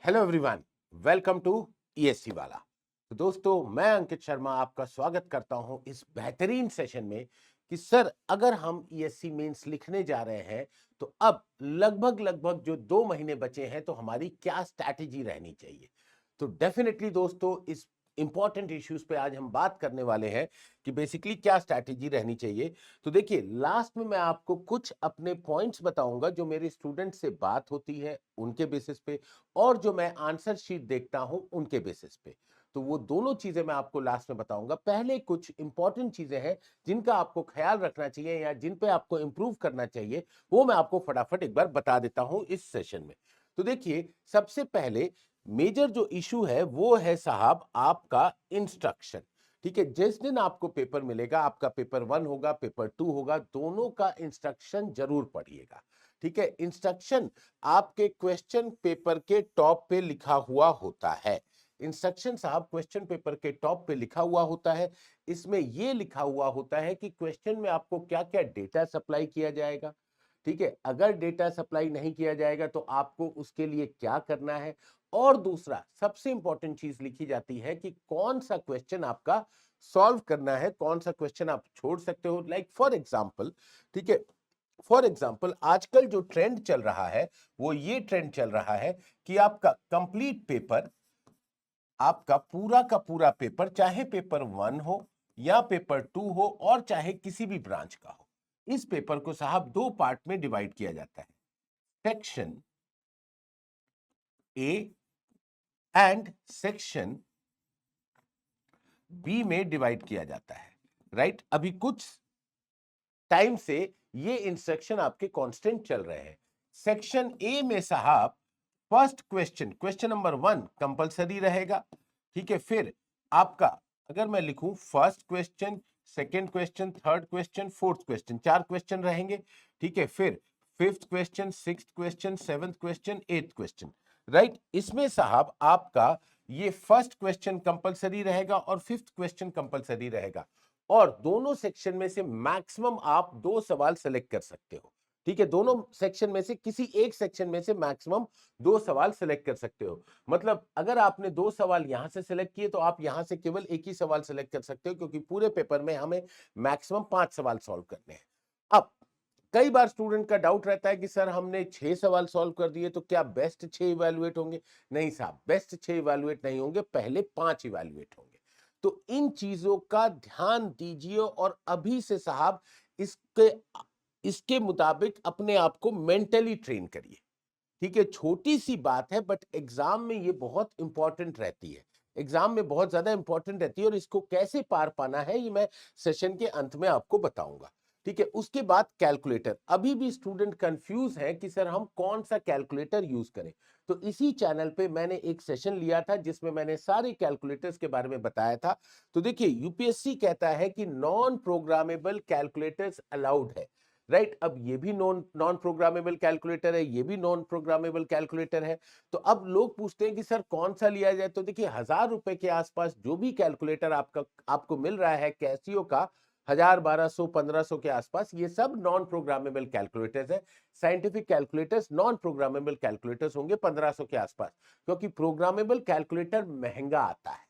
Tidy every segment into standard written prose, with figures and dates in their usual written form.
Hello everyone, welcome to ESC वाला। तो दोस्तों, मैं अंकित शर्मा आपका स्वागत करता हूं इस बेहतरीन सेशन में कि सर अगर हम ईएससी मेंस लिखने जा रहे हैं तो अब लगभग लगभग जो 2 महीने बचे हैं तो हमारी क्या स्ट्रैटेजी रहनी चाहिए। तो डेफिनेटली दोस्तों, इस इंपॉर्टेंट इश्यूज पे आज हम बात करने वाले हैं कि बेसिकली क्या स्ट्रैटेजी रहनी चाहिए। तो देखिए, लास्ट में मैं आपको कुछ अपने पॉइंट्स बताऊंगा जो मेरे स्टूडेंट से बात होती है उनके बेसिस पे, और जो मैं आंसर शीट देखता हूं उनके बेसिस पे। तो वो दोनों चीजें मैं आपको लास्ट में बताऊंगा। पहले कुछ इंपॉर्टेंट चीजें हैं जिनका आपको ख्याल रखना चाहिए या जिन पे आपको इंप्रूव करना चाहिए, वो मैं आपको फटाफट एक बार बता देता हूं इस सेशन में। तो देखिए, सबसे पहले मेजर जो इशू है वो है साहब आपका इंस्ट्रक्शन। ठीक है, जिस दिन आपको पेपर मिलेगा, आपका पेपर 1 होगा, पेपर 2 होगा, दोनों का इंस्ट्रक्शन जरूर पढ़िएगा। ठीक है, इंस्ट्रक्शन आपके क्वेश्चन पेपर के टॉप पे लिखा हुआ होता है। इंस्ट्रक्शन साहब क्वेश्चन पेपर के टॉप पे लिखा हुआ होता है। इसमें यह लिखा हुआ होता है कि क्वेश्चन में आपको क्या क्या डेटा सप्लाई किया जाएगा। ठीक है, अगर डेटा सप्लाई नहीं किया जाएगा तो आपको उसके लिए क्या करना है। और दूसरा सबसे इंपॉर्टेंट चीज लिखी जाती है कि कौन सा क्वेश्चन आपका सॉल्व करना है, कौन सा क्वेश्चन आप छोड़ सकते हो। लाइक फॉर एग्जाम्पल, ठीक है, फॉर एग्जाम्पल आजकल जो ट्रेंड चल रहा है वो ये ट्रेंड चल रहा है कि आपका कंप्लीट पेपर, आपका पूरा का पूरा पेपर, चाहे पेपर 1 हो या पेपर 2 हो और चाहे किसी भी ब्रांच का हो, इस पेपर को साहब 2 पार्ट में डिवाइड किया जाता है। Section a and section b में डिवाइड किया जाता है। राइट, अभी कुछ टाइम से ये इंस्ट्रक्शन आपके कांस्टेंट चल रहे हैं। सेक्शन ए में साहब first question, question number 1 compulsory रहेगा। ठीक है, फिर आपका अगर मैं लिखूं first question, second question, third question, fourth question, 4 question रहेंगे। ठीक है, फिर fifth question, sixth question, seventh question, eighth question. Right, इसमें साहब आपका ये फर्स्ट क्वेश्चन कंपलसरी रहेगा और फिफ्थ क्वेश्चन कंपलसरी रहेगा। और दोनों सेक्शन में से मैक्सिमम आप 2 सवाल सेलेक्ट कर सकते हो। ठीक है, दोनों सेक्शन में से किसी एक सेक्शन में से मैक्सिमम 2 सवाल सेलेक्ट कर सकते हो। मतलब अगर आपने 2 सवाल यहां से सेलेक्ट किए तो आप यहां से केवल एक ही सवाल सेलेक्ट कर सकते हो, क्योंकि पूरे पेपर में हमें मैक्सिमम 5 सवाल सॉल्व करने हैं। अब कई बार स्टूडेंट का डाउट रहता है कि सर हमने 6 सवाल सॉल्व कर दिए तो क्या बेस्ट 6 इवैल्यूएट होंगे। नहीं साहब, बेस्ट 6 इवैल्यूएट नहीं होंगे, पहले 5 इवैल्यूएट होंगे। तो इन चीजों का ध्यान दीजिए और अभी से साहब इसके इसके मुताबिक अपने आप को मेंटली ट्रेन करिए। ठीक है, छोटी सी बात है बट एग्जाम में ये बहुत इंपॉर्टेंट रहती है। एग्जाम में बहुत ज्यादा इंपॉर्टेंट रहती है और इसको कैसे पार पाना है ये मैं सेशन के अंत में आपको बताऊंगा। ठीक है, उसके बाद कैलकुलेटर। अभी भी स्टूडेंट कंफ्यूज है कि सर हम कौन सा कैलकुलेटर यूज करें। तो इसी चैनल पे मैंने एक सेशन लिया था जिसमें मैंने सारे कैलकुलेटर्स के बारे में बताया था। तो देखिए, यूपीएससी कहता है कि नॉन प्रोग्रामेबल कैलकुलेटर्स अलाउड है। राइट, अब ये भी नॉन नॉन प्रोग्रामेबल कैलकुलेटर है, ये भी नॉन प्रोग्रामेबल कैलकुलेटर है। तो अब लोग पूछते हैं कि सर कौन सा लिया जाए। तो देखिए, 1000 रुपए के आसपास जो भी कैलकुलेटर आपको मिल रहा है कैसियो का, 1000, 1200, 1500 के आसपास, ये सब नॉन प्रोग्रामेबल कैलकुलेटर्स है। Scientific calculators non programmable calculators होंगे 1500 के आसपास, क्योंकि प्रोग्रामेबल कैलकुलेटर महंगा आता है।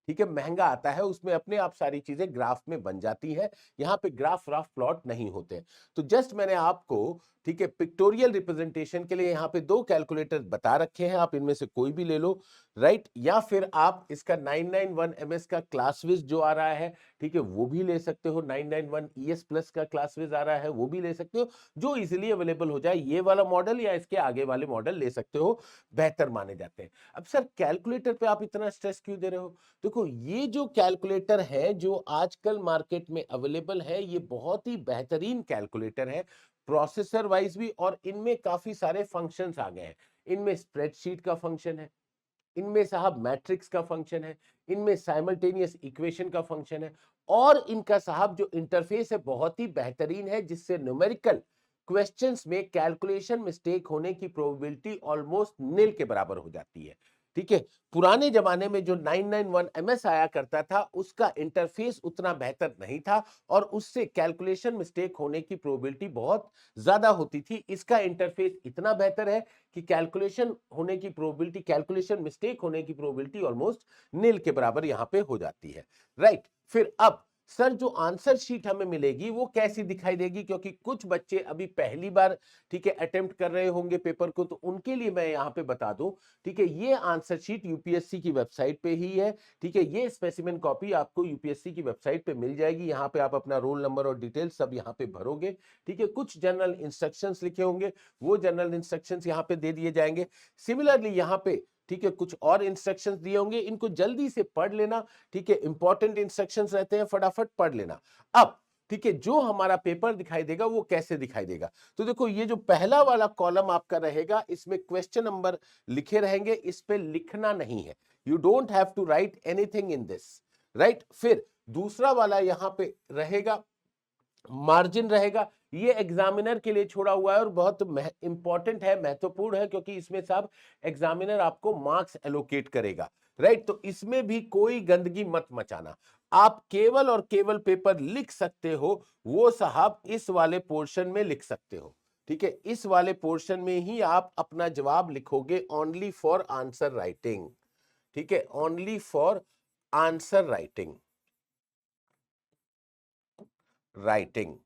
ठीक है, महंगा आता है, उसमें अपने आप सारी चीजें ग्राफ में बन जाती है। यहाँ पे ग्राफ राफ प्लॉट नहीं होते। तो जस्ट मैंने आपको, ठीक है, पिक्टोरियल रिप्रेजेंटेशन के लिए यहाँ पे 2 कैलकुलेटर बता रखे हैं, आप इनमें से कोई भी ले लो। राइट, या फिर आप इसका 991 ms का क्लासविज जो आ रहा है, ठीक है, वो भी ले सकते हो। 991 ES प्लस का क्लासविज आ रहा है, वो भी ले सकते हो। जो इजिली अवेलेबल हो जाए, ये वाला मॉडल या इसके आगे वाले मॉडल ले सकते हो, बेहतर माने जाते हैं। अब सर कैलकुलेटर पे आप इतना स्ट्रेस क्यों दे रहे हो। देखो, ये जो कैलकुलेटर है जो आजकल मार्केट में अवेलेबल है, ये बहुत ही बेहतरीन कैलकुलेटर है, प्रोसेसर वाइज भी। और इनमें काफी सारे फंक्शंस आ गए हैं। इनमें स्प्रेडशीट का फंक्शन है, इनमें साहब मैट्रिक्स का फंक्शन है, इनमें साइमल्टेनियस इक्वेशन का फंक्शन है। और इनका साहब जो इंटरफेस है बहुत ही बेहतरीन है, जिससे न्यूमेरिकल क्वेश्चंस में कैलकुलेशन मिस्टेक होने की प्रोबेबिलिटी ऑलमोस्ट निल के बराबर हो जाती है। ठीक है। पुराने जमाने में जो 991 MS आया करता था उसका इंटरफेस उतना बेहतर नहीं था और उससे कैलकुलेशन मिस्टेक होने की प्रोबेबिलिटी बहुत ज्यादा होती थी। इसका इंटरफेस इतना बेहतर है कि कैलकुलेशन होने की प्रोबेबिलिटी, कैलकुलेशन मिस्टेक होने की प्रोबेबिलिटी ऑलमोस्ट नील के बराबर यहां पे हो जाती है, राइट। फिर अब सर जो आंसर शीट हमें मिलेगी वो कैसी दिखाई देगी, क्योंकि कुछ बच्चे अभी पहली बार, ठीक है, अटेम्प्ट कर रहे होंगे पेपर को, तो उनके लिए मैं यहां पे बता दूं, ठीक है, ये आंसर शीट यूपीएससी की वेबसाइट पे ही है, ठीक है। ये स्पेसिमेन कॉपी आपको यूपीएससी की वेबसाइट पे मिल जाएगी। यहाँ पे आप अपना रोल नंबर और डिटेल सब यहाँ पे भरोगे, ठीक है। कुछ जनरल इंस्ट्रक्शंस लिखे होंगे, वो जनरल इंस्ट्रक्शंस यहाँ पे दे दिए जाएंगे। सिमिलरली यहाँ पे, ठीक है, कुछ और इंस्ट्रक्शंस दिए होंगे, इनको जल्दी से पढ़ लेना, ठीक है। इंपॉर्टेंट इंस्ट्रक्शंस रहते हैं, फटाफट पढ़ लेना। अब ठीक है, जो हमारा पेपर दिखाई देगा वो कैसे दिखाई देगा, तो देखो ये जो पहला वाला कॉलम आपका रहेगा इसमें क्वेश्चन नंबर लिखे रहेंगे, इस पे लिखना नहीं है, you don't have to write anything in this, right. फिर दूसरा वाला यहां पे रहेगा, मार्जिन रहेगा, ये एग्जामिनर के लिए छोड़ा हुआ है और बहुत इंपॉर्टेंट है, महत्वपूर्ण है, क्योंकि इसमें साहब एग्जामिनर आपको मार्क्स एलोकेट करेगा, राइट। तो इसमें भी कोई गंदगी मत मचाना, आप केवल और केवल पेपर लिख सकते हो वो साहब इस वाले पोर्शन में लिख सकते हो, ठीक है। इस वाले पोर्शन में ही आप अपना जवाब लिखोगे, ओनली फॉर आंसर राइटिंग, ठीक है, only for answer writing, writing,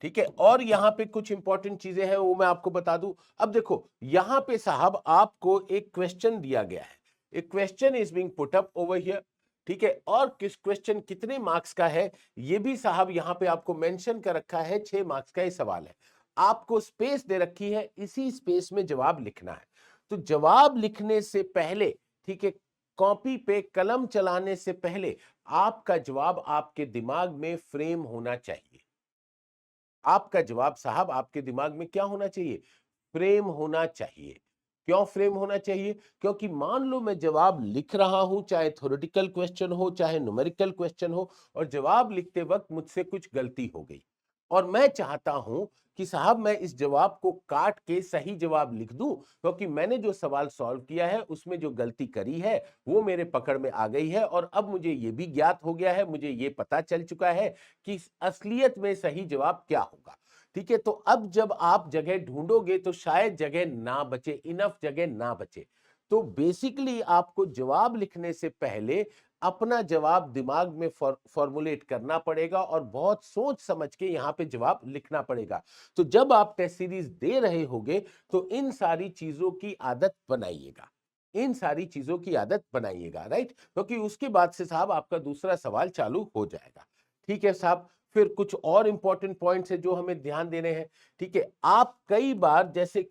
ठीक है। और यहां पे कुछ इंपॉर्टेंट चीजें हैं वो मैं आपको बता दूं। अब देखो यहां पे साहब आपको एक क्वेश्चन दिया गया है, एक question is being put up over here, ठीक है। और किस क्वेश्चन कितने मार्क्स का है ये भी साहब यहां पे आपको मेंशन कर रखा है, 6 मार्क्स का ये सवाल है। आपको स्पेस दे रखी है, इसी स्पेस में जवाब लिखना है। तो जवाब लिखने से पहले, ठीक है, कॉपी पे कलम चलाने से पहले आपका जवाब आपके दिमाग में फ्रेम होना चाहिए। आपका जवाब साहब आपके दिमाग में क्या होना चाहिए, फ्रेम होना चाहिए। क्यों फ्रेम होना चाहिए, क्योंकि मान लो मैं जवाब लिख रहा हूं, चाहे थ्योरेटिकल क्वेश्चन हो चाहे न्यूमेरिकल क्वेश्चन हो, और जवाब लिखते वक्त मुझसे कुछ गलती हो गई और मैं चाहता हूं कि साहब मैं इस जवाब को काट के सही जवाब लिख दूं, क्योंकि मैंने जो सवाल सॉल्व किया है उसमें जो गलती करी है वो मेरे पकड़ में आ गई है और अब मुझे ये भी ज्ञात हो गया है, मुझे ये पता चल चुका है कि असलियत में सही जवाब क्या होगा, ठीक है। तो अब जब आप जगह ढूंढोगे तो शायद जगह ना बचे, इनफ जगह ना बचे। तो बेसिकली आपको जवाब लिखने से पहले अपना जवाब दिमाग में फॉर्मुलेट करना पड़ेगा और बहुत सोच समझ के यहां पे जवाब लिखना पड़ेगा। तो जब आप टेस्ट सीरीज दे रहे होगे तो इन सारी चीजों की आदत बनाइएगा, इन सारी चीजों की आदत बनाइएगा, राइट। क्योंकि उसके बाद से साहब आपका दूसरा सवाल चालू हो जाएगा, ठीक है साहब। फिर कुछ और इंपॉर्टेंट पॉइंट्स है जो हमें ध्यान देने हैं, ठीक है। आप कई बार जैसे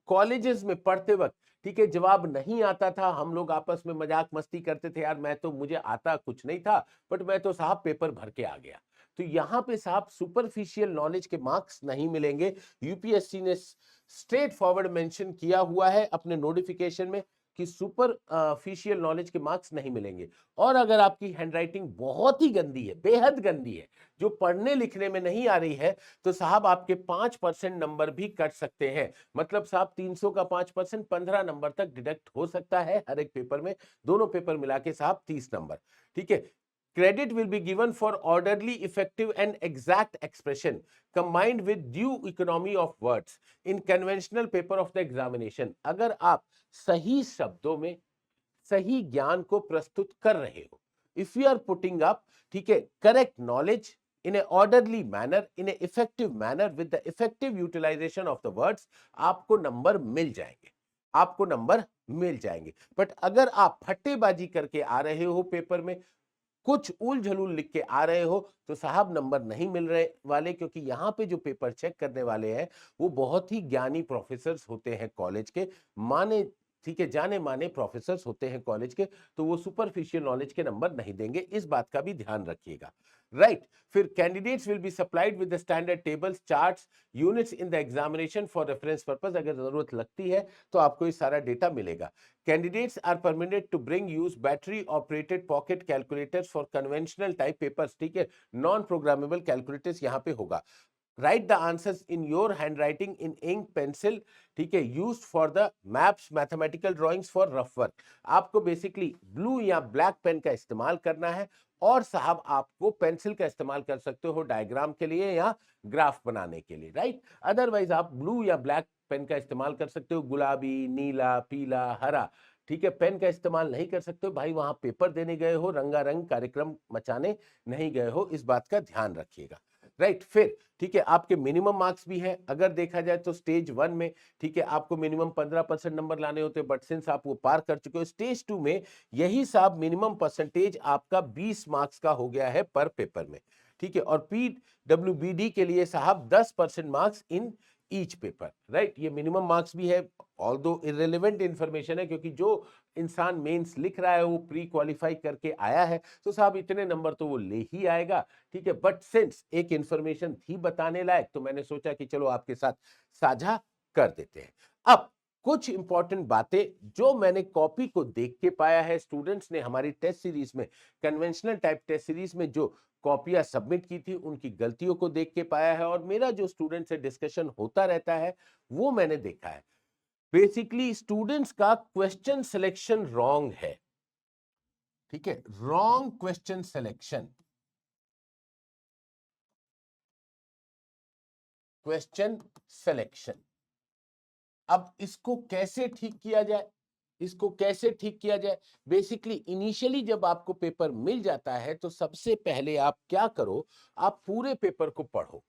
कॉलेजेस में पढ़ते वक्त, ठीक है, जवाब नहीं आता था, हम लोग आपस में मजाक मस्ती करते थे, यार मैं तो, मुझे आता कुछ नहीं था बट मैं तो साहब पेपर भर के आ गया। तो यहां पे साहब सुपरफिशियल नॉलेज के मार्क्स नहीं मिलेंगे। यूपीएससी ने स्ट्रेट फॉरवर्ड मेंशन किया हुआ है अपने नोटिफिकेशन में कि सुपरफिशियल नॉलेज के मार्क्स नहीं मिलेंगे। और अगर आपकी हैंडराइटिंग बहुत ही गंदी है, बेहद गंदी है, जो पढ़ने लिखने में नहीं आ रही है, तो साहब आपके 5% नंबर भी कट सकते हैं। मतलब साहब 300 का 5% 15 नंबर तक डिडक्ट हो सकता है हर एक पेपर में, दोनों पेपर मिला के साहब 30 नंबर, ठीक है। Credit will be given for orderly, effective and exact expression combined with due economy of words in conventional paper of the examination। अगर आप सही शब्दों में सही ज्ञान को प्रस्तुत कर रहे हो, if you are putting up, ठीक है, correct knowledge in a orderly manner, in a effective manner with the effective utilization of the words, आपको नंबर मिल जाएंगे, आपको नंबर मिल जाएंगे। बट अगर आप फट्टेबाजी करके आ रहे हो पेपर में, कुछ उल झलूल लिख के आ रहे हो, तो साहब नंबर नहीं मिल रहे वाले, क्योंकि यहाँ पे जो पेपर चेक करने वाले हैं वो बहुत ही ज्ञानी प्रोफेसर होते हैं कॉलेज के, माने, ठीक है, जाने माने प्रोफेसर होते हैं कॉलेज के, तो वो सुपरफिशियल नॉलेज के नंबर नहीं देंगे, इस बात का भी ध्यान रखिएगा, राइट। फिर candidates will be supplied with the standard tables, charts, units in the examination for reference purpose. अगर जरूरत लगती है तो आपको ये सारा डेटा मिलेगा। Candidates are permitted to bring use battery operated pocket calculators for conventional type papers, ठीक है, नॉन प्रोग्रामेबल कैलकुलेटर्स यहां पे होगा। Write the answers in your hand writing in ink pencil, ठीक है, used for the maps mathematical drawings for rough work. आपको basically blue या black pen का इस्तेमाल करना है, और साहब आपको पेंसिल का इस्तेमाल कर सकते हो डायग्राम के लिए या ग्राफ बनाने के लिए, राइट। अदरवाइज आप ब्लू या ब्लैक पेन का इस्तेमाल कर सकते हो, गुलाबी, नीला, पीला, हरा, ठीक है, पेन का इस्तेमाल नहीं कर सकते हो भाई, वहां पेपर देने गए हो, रंगारंग कार्यक्रम मचाने नहीं गए हो, इस बात का ध्यान रखिएगा, राइट। फिर ठीक है, आपके मिनिमम मार्क्स भी हैं, अगर देखा जाए तो स्टेज 1 में, ठीक है, आपको मिनिमम 15% नंबर लाने होते हैं, बट सिंस आप वो पार कर चुके हो, स्टेज 2 में यही साहब मिनिमम परसेंटेज आपका 20 मार्क्स का हो गया है पर पेपर में, ठीक है। और PWBD के लिए साहब 10% marks in each paper, right. ये मिनिमम मार्क्स भी है, ऑल्दो इररिलेवेंट इंफॉर्मेशन है, क्योंकि जो इंसान मेंस लिख रहा है वो प्री क्वालिफाई करके आया है, तो साहब इतने नंबर तो वो ले ही आएगा, ठीक है। बट सिंस एक इंफॉर्मेशन थी बताने लायक, तो मैंने सोचा कि चलो आपके साथ साझा कर देते हैं। अब कुछ इंपॉर्टेंट बातें जो मैंने कॉपी को देख के पाया है, स्टूडेंट्स ने हमारी टेस्ट सीरीज में, कन्वेंशनल टाइप टेस्ट सीरीज में जो कॉपियां सबमिट की थी, उनकी गलतियों को देख के पाया है, और मेरा जो स्टूडेंट से डिस्कशन होता रहता है वो मैंने देखा है। बेसिकली स्टूडेंट्स का क्वेश्चन सिलेक्शन रॉन्ग है, ठीक है, wrong question selection, question selection. अब इसको कैसे ठीक किया जाए, इसको कैसे ठीक किया जाए? बेसिकली इनिशियली जब आपको पेपर मिल जाता है तो सबसे पहले आप क्या करो, आप पूरे पेपर को पढ़ो,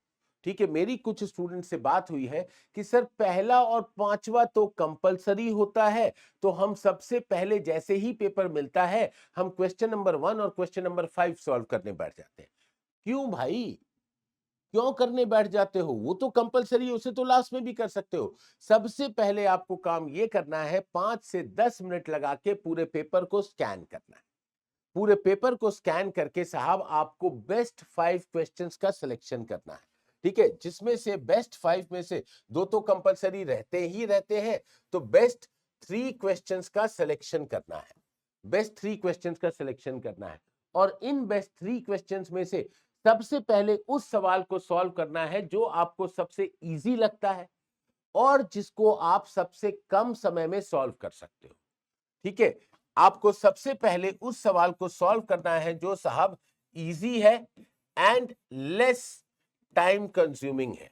ठीक है। मेरी कुछ स्टूडेंट से बात हुई है कि सर पहला और पांचवा तो कंपलसरी होता है, तो हम सबसे पहले जैसे ही पेपर मिलता है हम क्वेश्चन नंबर 1 और क्वेश्चन नंबर 5 सॉल्व करने बैठ जाते हैं। क्यों भाई, क्यों करने बैठ जाते हो? वो तो कंपलसरी है, उसे तो लास्ट में भी कर सकते हो। सबसे पहले आपको काम ये करना है 5 से 10 मिनट लगा के पूरे पेपर को स्कैन करना है। पूरे पेपर को स्कैन करके साहब आपको बेस्ट 5 क्वेश्चंस का सिलेक्शन करना है, ठीक है, जिसमें से बेस्ट 5 में से 2 तो कंपलसरी रहते ही रहते हैं, तो बेस्ट 3 क्वेश्चंस का सिलेक्शन करना है, बेस्ट 3 क्वेश्चंस का सिलेक्शन करना है। और इन बेस्ट 3 क्वेश्चंस में से सबसे पहले उस सवाल को सॉल्व करना है जो आपको सबसे इजी लगता है और जिसको आप सबसे कम समय में सॉल्व कर सकते हो, ठीक है। आपको सबसे पहले उस सवाल को सॉल्व करना है जो साहब इजी है एंड लेस टाइम कंज्यूमिंग है,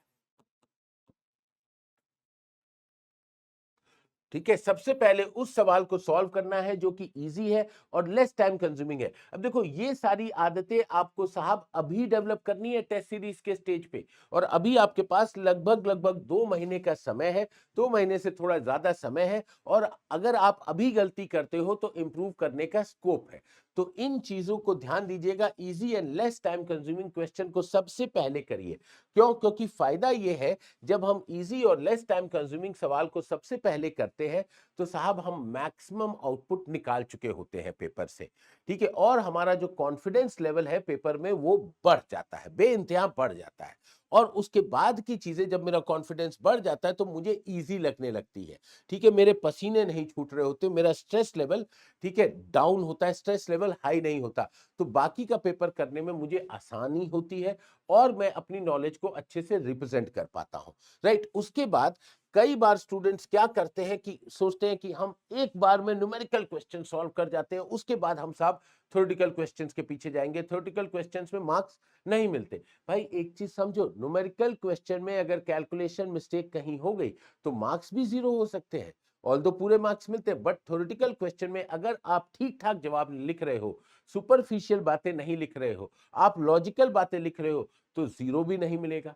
ठीक है। सबसे पहले उस सवाल को सॉल्व करना है जो कि इजी है और लेस टाइम कंज्यूमिंग है। अब देखो ये सारी आदतें आपको साहब अभी डेवलप करनी है टेस्ट सीरीज के स्टेज पे, और अभी आपके पास लगभग 2 महीने का समय है, 2 महीने से थोड़ा ज्यादा समय है, और अगर आप अभी गलती करते हो तो इंप्रूव करने का स्कोप है। तो इन चीजों को ध्यान दीजिएगा, easy and less time consuming question को सबसे पहले करिए। क्यों? क्योंकि फायदा यह है जब हम इजी और लेस टाइम कंज्यूमिंग सवाल को सबसे पहले करते हैं तो साहब हम मैक्सिमम आउटपुट निकाल चुके होते हैं पेपर से, ठीक है, और हमारा जो कॉन्फिडेंस लेवल है पेपर में वो बढ़ जाता है, बेइंतहा बढ़ जाता है। और उसके बाद की चीजें जब मेरा कॉन्फिडेंस बढ़ जाता है तो मुझे इजी लगने लगती है, ठीक है, मेरे पसीने नहीं छूट रहे होते, मेरा स्ट्रेस लेवल, ठीक है, डाउन होता है, स्ट्रेस लेवल हाई नहीं होता, तो बाकी का पेपर करने में मुझे आसानी होती है और मैं अपनी नॉलेज को अच्छे से रिप्रेजेंट कर पाता हूं, राइट। उसके बाद कई बार स्टूडेंट्स क्या करते हैं कि सोचते हैं कि हम एक बार में न्यूमेरिकल क्वेश्चन सॉल्व कर जाते हैं, उसके बाद हम साहब थ्योरेटिकल क्वेश्चंस के पीछे जाएंगे, थ्योरेटिकल क्वेश्चंस में मार्क्स नहीं मिलते। भाई एक चीज समझो, न्यूमेरिकल क्वेश्चन में अगर कैलकुलेशन मिस्टेक कहीं हो गई तो मार्क्स भी 0 हो सकते हैं, ऑल्दो पूरे मार्क्स मिलते हैं, बट थ्योरेटिकल क्वेश्चन में अगर आप ठीक ठाक जवाब लिख रहे हो, सुपरफिशियल बातें नहीं लिख रहे हो, आप लॉजिकल बातें लिख रहे हो, तो 0 भी नहीं मिलेगा,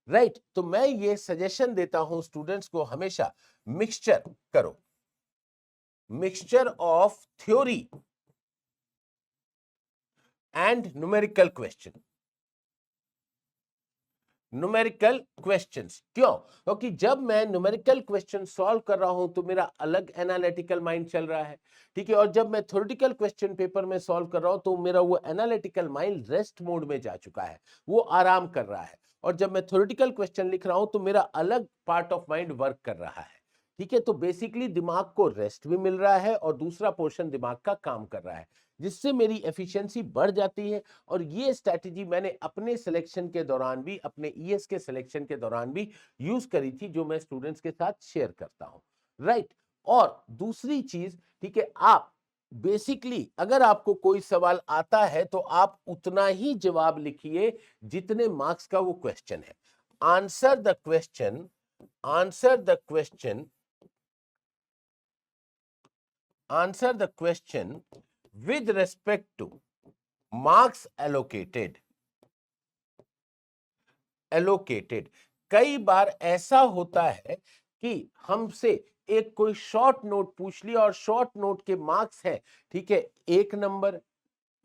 राइट। तो मैं ये सजेशन देता हूं स्टूडेंट्स को, हमेशा मिक्सचर करो, mixture of theory and numerical question, numerical questions. क्यों? क्योंकि जब मैं न्यूमेरिकल क्वेश्चन सॉल्व कर रहा हूं तो मेरा अलग एनालिटिकल माइंड चल रहा है, ठीक है, और जब मैं थ्योरेटिकल क्वेश्चन पेपर में सॉल्व कर रहा हूं तो मेरा वो एनालिटिकल माइंड रेस्ट मोड में जा चुका है, वो आराम कर रहा है, और जब मैं थ्योरेटिकल क्वेश्चन लिख रहा हूं तो मेरा अलग पार्ट ऑफ माइंड वर्क कर रहा है, ठीक है। तो बेसिकली दिमाग को रेस्ट भी मिल रहा है और दूसरा पोर्शन दिमाग का काम कर रहा है, जिससे मेरी एफिशिएंसी बढ़ जाती है। और ये स्ट्रैटेजी मैंने अपने सिलेक्शन के दौरान भी, अपने ईएस के सिलेक्शन के दौरान भी यूज करी थी, जो मैं स्टूडेंट्स के साथ शेयर करता हूं, राइट। और दूसरी चीज, ठीक है, आप बेसिकली अगर आपको कोई सवाल आता है तो आप उतना ही जवाब लिखिए जितने मार्क्स का वो क्वेश्चन है। Answer the question, answer the question, answer the question with respect to marks allocated, allocated। कई बार ऐसा होता है कि हमसे एक कोई शॉर्ट नोट पूछ लिया और शॉर्ट नोट के मार्क्स है, ठीक है, 1 नंबर,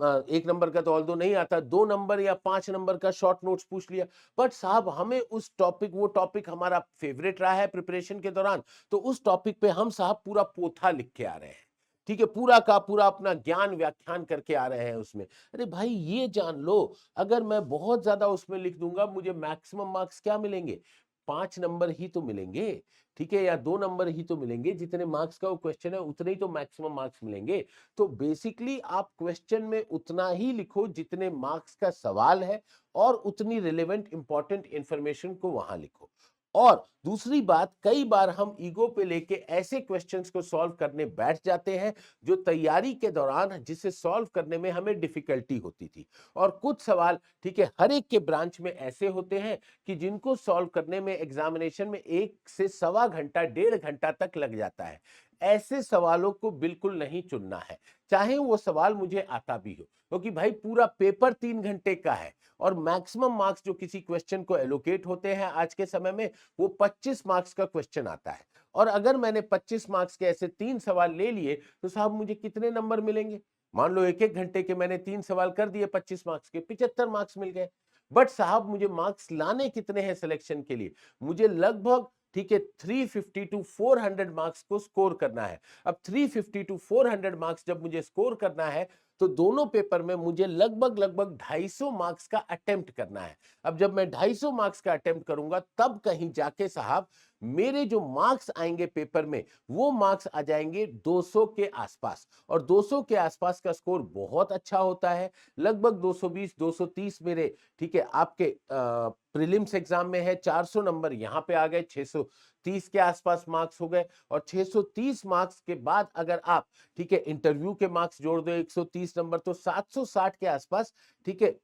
1 नंबर का तो ऑल्दो नहीं आता, 2 नंबर या 5 नंबर का शॉर्ट नोट्स पूछ लिया। बट साहब हमें उस टॉपिक, वो टॉपिक हमारा फेवरेट रहा है प्रिपरेशन के दौरान, तो उस टॉपिक पे हम साहब पूरा पोथा लिख के आ रहे हैं, ठीक है, पूरा का पूरा अपना ज्ञान व्याख्यान करके आ रहे हैं उसमें। अरे भाई ये जान लो, अगर मैं बहुत ज्यादा उसमें लिख दूंगा, मुझे मैक्सिमम मार्क्स क्या मिलेंगे? 5 नंबर ही तो मिलेंगे, ठीक है, या 2 नंबर ही तो मिलेंगे। जितने मार्क्स का वो क्वेश्चन है उतने ही तो मैक्सिमम मार्क्स मिलेंगे। तो बेसिकली आप क्वेश्चन में उतना ही लिखो जितने मार्क्स का सवाल है, और उतनी रिलेवेंट इंपॉर्टेंट इंफॉर्मेशन को वहां लिखो। और दूसरी बात, कई बार हम ईगो पे लेके ऐसे क्वेश्चंस को सॉल्व करने बैठ जाते हैं जो तैयारी के दौरान, जिसे सॉल्व करने में हमें डिफिकल्टी होती थी। और कुछ सवाल, ठीक है, हर एक के ब्रांच में ऐसे होते हैं कि जिनको सॉल्व करने में एग्जामिनेशन में 1 से सवा घंटा, 1.5 घंटा तक लग जाता है। ऐसे सवालों को बिल्कुल नहीं चुनना है, चाहे वो सवाल मुझे आता भी हो, क्योंकि भाई पूरा पेपर 3 घंटे का है और मैक्सिमम मार्क्स जो किसी क्वेश्चन को एलोकेट होते हैं आज के समय में, वो 25 मार्क्स का क्वेश्चन आता है। और अगर मैंने 25 मार्क्स के ऐसे 3 सवाल ले लिए तो साहब मुझे कितने नंबर मिलेंगे? मान लो 1-1 घंटे के मैंने 3 सवाल कर दिए 25 मार्क्स के, 75 मार्क्स मिल गए। बट साहब मुझे मार्क्स लाने कितने हैं सिलेक्शन के लिए? मुझे लगभग, ठीक है, 350 टू 400 मार्क्स को स्कोर करना है। अब 350 टू 400 मार्क्स जब मुझे स्कोर करना है, तो दोनों पेपर में मुझे लगभग लगभग 250 मार्क्स का अटेम्प्ट करना है। अब जब मैं 250 मार्क्स का अटेम्प्ट करूंगा, तब कहीं जाके साहब मेरे जो मार्क्स आएंगे पेपर में, वो मार्क्स आ जाएंगे 200 के आसपास। और 200 के आसपास का स्कोर बहुत अच्छा होता है, लगभग 220 230 मेरे, ठीक है, आपके प्रीलिम्स एग्जाम में है। 400 नंबर यहाँ पे आ गए, 630 के आसपास मार्क्स हो गए। और 630 मार्क्स के बाद अगर आप, ठीक है, इंटरव्यू के मार्क्स जोड़ दो 130 नंबर, तो 760 के आसपास, ठीक है,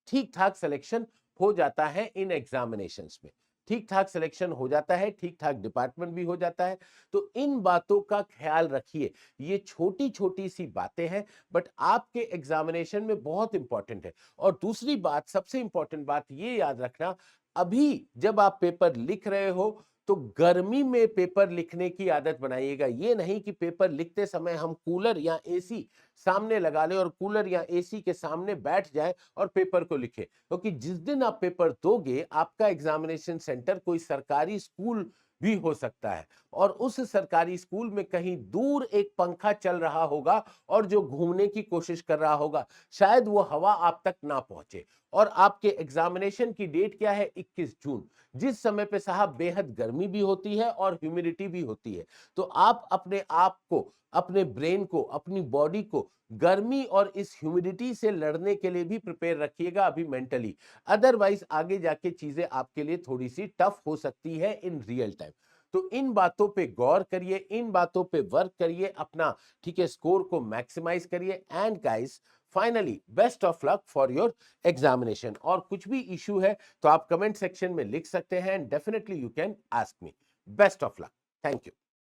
ठीक ठाक सिलेक्शन हो जाता है इन एग्जामिनेशंस में, ठीक ठाक सिलेक्शन हो जाता है, ठीक ठाक डिपार्टमेंट भी हो जाता है। तो इन बातों का ख्याल रखिए, ये छोटी छोटी सी बातें हैं, बट आपके एग्जामिनेशन में बहुत इंपॉर्टेंट है। और दूसरी बात, सबसे इंपॉर्टेंट बात ये याद रखना, अभी जब आप पेपर लिख रहे हो तो गर्मी में पेपर लिखने की आदत बनाइएगा। ये नहीं कि पेपर लिखते समय हम कूलर या एसी सामने लगा ले और कूलर या एसी के सामने बैठ जाए और पेपर को लिखे, क्योंकि जिस दिन आप पेपर दोगे, आपका एग्जामिनेशन सेंटर कोई सरकारी स्कूल भी हो सकता है, और उस सरकारी स्कूल में कहीं दूर एक पंखा चल रहा होगा और जो घूमने की कोशिश कर रहा होगा, शायद वो हवा आप तक ना पहुंचे। और आपके एग्जामिनेशन की डेट क्या है? 21 जून, जिस समय पे साहब बेहद गर्मी भी होती है और ह्यूमिडिटी भी होती है। तो आप अपने आप को, अपने ब्रेन को, अपनी बॉडी को गर्मी और इस ह्यूमिडिटी से लड़ने के लिए भी प्रिपेयर रखिएगा अभी मेंटली। अदरवाइज आगे जाके चीजें आपके लिए थोड़ी सी टफ हो सकती है इन रियल टाइम। तो इन बातों पे गौर करिए, इन बातों पे वर्क करिए, अपना, ठीक है, स्कोर को मैक्सिमाइज करिए। And guys, finally best of luck for your examination. और कुछ भी इशू है तो आप कमेंट सेक्शन में लिख सकते हैं, and definitely you can ask me. Best of luck. Thank you.